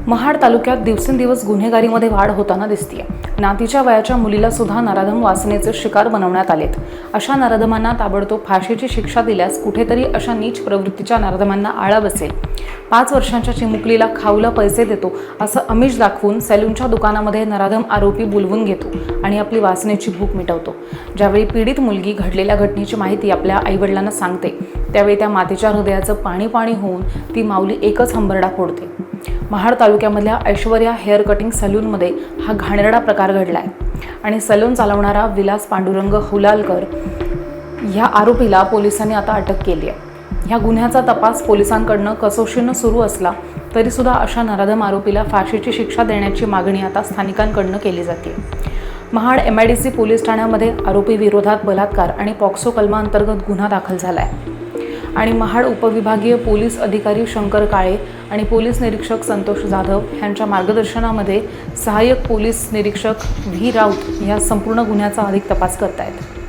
महाड तालुक्यात दिवसेंदिवस गुन्हेगारीमध्ये वाढ होताना दिसतीये। नातीच्या वयाच्या मुलीला सुद्धा नराधम वासनेचे शिकार बनवण्यात आलेत। अशा नराधमांना ताबडतोब फाशीची शिक्षा दिल्यास कुठेतरी अशा नीच प्रवृत्तीच्या नराधमांना आळा बसेल। 5 वर्षांच्या चिमुकलीला खाऊला पैसे देतो असं आमिष दाखवून सॅलूनच्या दुकानामध्ये नराधम आरोपी बोलवून घेतो आणि आपली वासनेची भूक मिटवतो। ज्यावेळी पीडित मुलगी घडलेल्या घटनेची माहिती आपल्या आईवडिलांना सांगते, त्यावेळी त्या मातेच्या हृदयाचं पाणी होऊन ती माऊली एकच हंबरडा फोडते। महाड तालुक्यामधल्या ऐश्वर्या हेअर कटिंग सलूनमध्ये हा घाणेरडा प्रकार घडलाय आणि सलून चालवणारा विलास पांडुरंग हुलालकर ह्या आरोपीला पोलिसांनी आता अटक केली आहे। ह्या गुन्ह्याचा तपास पोलिसांकडून कसोशीनं सुरू असला तरी सुद्धा अशा नराधम आरोपीला फाशीची शिक्षा देण्याची मागणी आता स्थानिकांकडून केली जाते। महाड MIDC पोलीस ठाण्यामध्ये आरोपी विरोधात बलात्कार आणि पॉक्सो कलमाअंतर्गत गुन्हा दाखल झालाय आणि महाड उपविभागीय पोलीस अधिकारी शंकर काळे आणि पोलीस निरीक्षक संतोष जाधव यांच्या मार्गदर्शनामध्ये सहाय्यक पोलीस निरीक्षक V राऊत या संपूर्ण गुन्ह्याचा अधिक तपास करतायत।